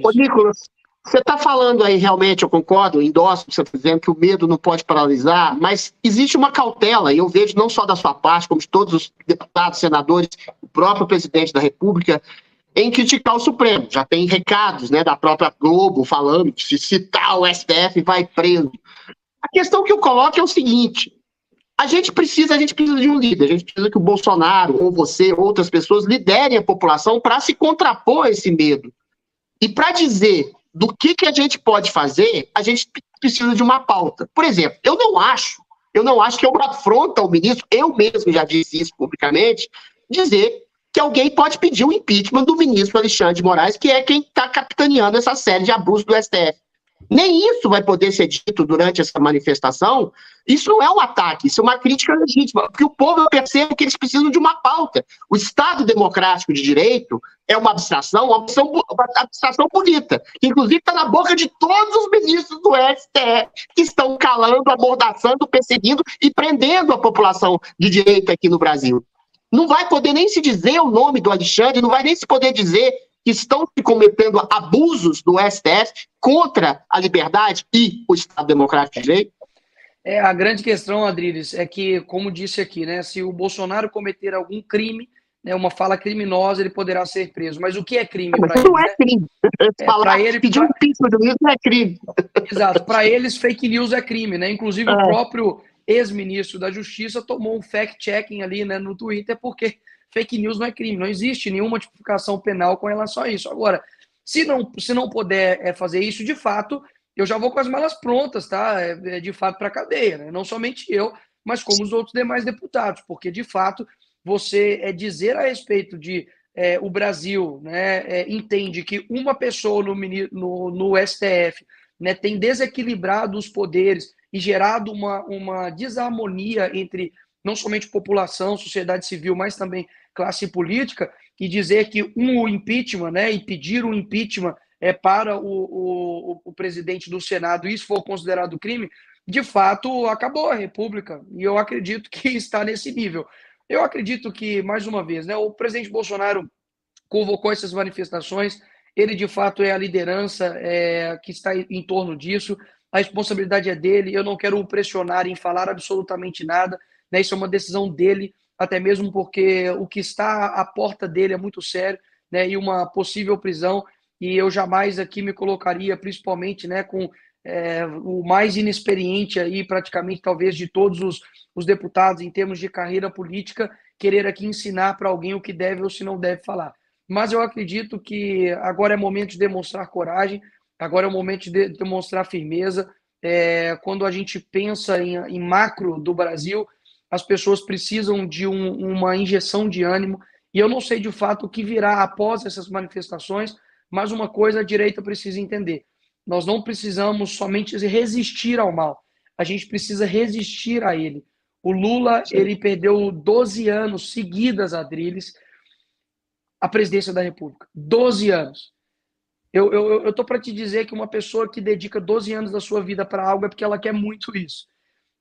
Ô, Nicolas, você está falando aí, realmente, eu concordo, endosso o que você está dizendo, que o medo não pode paralisar, mas existe uma cautela, e eu vejo não só da sua parte, como de todos os deputados, senadores, o próprio presidente da República, em criticar o Supremo. Já tem recados, né, da própria Globo falando que se citar o STF vai preso. A questão que eu coloco é o seguinte: a gente precisa de um líder, a gente precisa que o Bolsonaro, ou você, ou outras pessoas, liderem a população para se contrapor a esse medo. E para dizer do que a gente pode fazer, a gente precisa de uma pauta. Por exemplo, eu não acho que é uma afronta ao ministro, eu mesmo já disse isso publicamente, dizer que alguém pode pedir o impeachment do ministro Alexandre de Moraes, que é quem está capitaneando essa série de abusos do STF. Nem isso vai poder ser dito durante essa manifestação. Isso não é um ataque, isso é uma crítica legítima, porque o povo percebe que eles precisam de uma pauta. O Estado Democrático de Direito é uma abstração bonita, que inclusive está na boca de todos os ministros do STF, que estão calando, amordaçando, perseguindo e prendendo a população de direito aqui no Brasil. Não vai poder nem se dizer o nome do Alexandre, não vai nem se poder dizer que estão se cometendo abusos do STF contra a liberdade e o Estado Democrático de Direito? A grande questão, Adriles, é que, como disse aqui, né, se o Bolsonaro cometer algum crime, né, uma fala criminosa, ele poderá ser preso. Mas o que é crime para eles? Não é crime. Falar, pedir um impeachment do ministro não é crime. Exato. Para eles, fake news é crime, né? Inclusive, o próprio ex-ministro da Justiça tomou um fact-checking ali, né, no Twitter, porque fake news não é crime, não existe nenhuma tipificação penal com relação a isso. Agora, se não puder fazer isso, de fato, eu já vou com as malas prontas, tá? De fato, para a cadeia, né? Não somente eu, mas como os outros demais deputados, porque, de fato, você dizer a respeito de o Brasil, né, entende que uma pessoa no STF, né, tem desequilibrado os poderes e gerado uma desarmonia entre não somente população, sociedade civil, mas também classe política, e dizer que o impeachment, né, e pedir um impeachment para o presidente do Senado, isso for considerado crime, de fato, acabou a República. E eu acredito que está nesse nível. Eu acredito que, mais uma vez, né, o presidente Bolsonaro convocou essas manifestações, ele de fato é a liderança que está em torno disso, a responsabilidade é dele, eu não quero o pressionar em falar absolutamente nada, né, isso é uma decisão dele, até mesmo porque o que está à porta dele é muito sério, né, e uma possível prisão, e eu jamais aqui me colocaria, principalmente, né, com o mais inexperiente aí, praticamente, talvez, de todos os deputados em termos de carreira política, querer aqui ensinar para alguém o que deve ou se não deve falar. Mas eu acredito que agora é momento de demonstrar coragem, agora é o momento de demonstrar firmeza. Quando a gente pensa em macro do Brasil, as pessoas precisam de uma injeção de ânimo, e eu não sei de fato o que virá após essas manifestações, mas uma coisa a direita precisa entender: nós não precisamos somente resistir ao mal, a gente precisa resistir a ele. O Lula, ele perdeu 12 anos seguidas, Adriles, a presidência da República. 12 anos. Eu tô para te dizer que uma pessoa que dedica 12 anos da sua vida para algo é porque ela quer muito isso.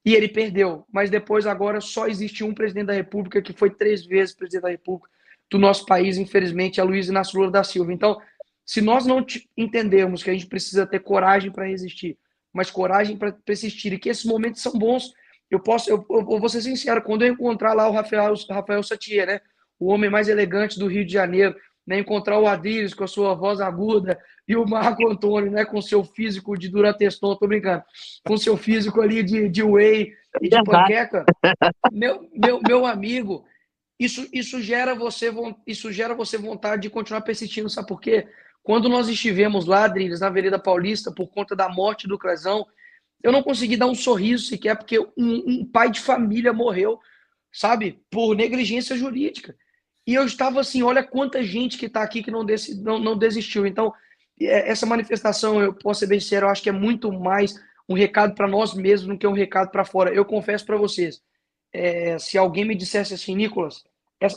E ele perdeu. Mas depois, agora, só existe um presidente da República que foi 3 vezes presidente da República do nosso país, infelizmente, é Luiz Inácio Lula da Silva. Então, se nós não entendermos que a gente precisa ter coragem para resistir, mas coragem para persistir, e que esses momentos são bons, eu vou ser sincero, quando eu encontrar lá o Rafael Satier, né, o homem mais elegante do Rio de Janeiro, né, encontrar o Adriles com a sua voz aguda e o Marco Antônio, né, com seu físico de Durateston, tô brincando, com seu físico ali de whey e de panqueca, meu amigo, isso gera você vontade de continuar persistindo, sabe por quê? Quando nós estivemos lá, Adriles, na Avenida Paulista, por conta da morte do Crezão, eu não consegui dar um sorriso sequer, porque um pai de família morreu, sabe, por negligência jurídica. E eu estava assim, olha quanta gente que está aqui que não desistiu. Então, essa manifestação, eu posso ser bem sincero, eu acho que é muito mais um recado para nós mesmos do que um recado para fora. Eu confesso para vocês, se alguém me dissesse assim, Nicolas,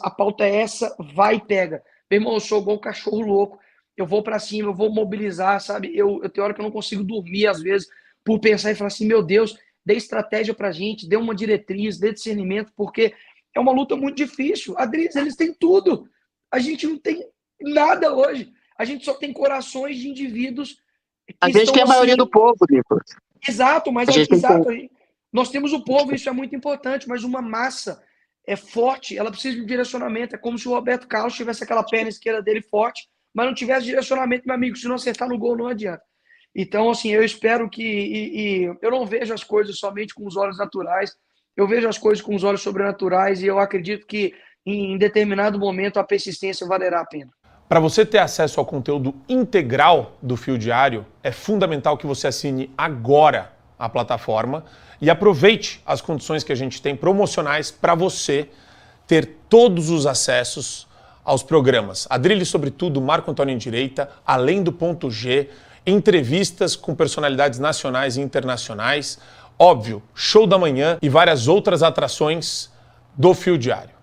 a pauta é essa, vai e pega. Meu irmão, eu sou igual um cachorro louco, eu vou para cima, eu vou mobilizar, sabe? Eu tenho hora que eu não consigo dormir, às vezes, por pensar e falar assim, meu Deus, dê estratégia para a gente, dê uma diretriz, dê discernimento, porque é uma luta muito difícil. Adriles, eles têm tudo. A gente não tem nada hoje. a gente só tem corações de indivíduos que A gente estão tem a maioria assim. do povo, Nicolas. Exato, mas A gente tem exato. povo. Nós temos o povo, isso é muito importante, mas uma massa é forte, ela precisa de um direcionamento. É como se o Roberto Carlos tivesse aquela perna esquerda dele forte, mas não tivesse direcionamento, meu amigo. Se não acertar no gol, não adianta. Então, assim, eu espero que... eu não vejo as coisas somente com os olhos naturais, eu vejo as coisas com os olhos sobrenaturais e eu acredito que em determinado momento a persistência valerá a pena. Para você ter acesso ao conteúdo integral do Fio Diário, é fundamental que você assine agora a plataforma e aproveite as condições que a gente tem promocionais para você ter todos os acessos aos programas. Adrilho sobre tudo, Marco Antônio em Direita, Além do Ponto G, entrevistas com personalidades nacionais e internacionais, óbvio, Show da Manhã e várias outras atrações do Fio Diário.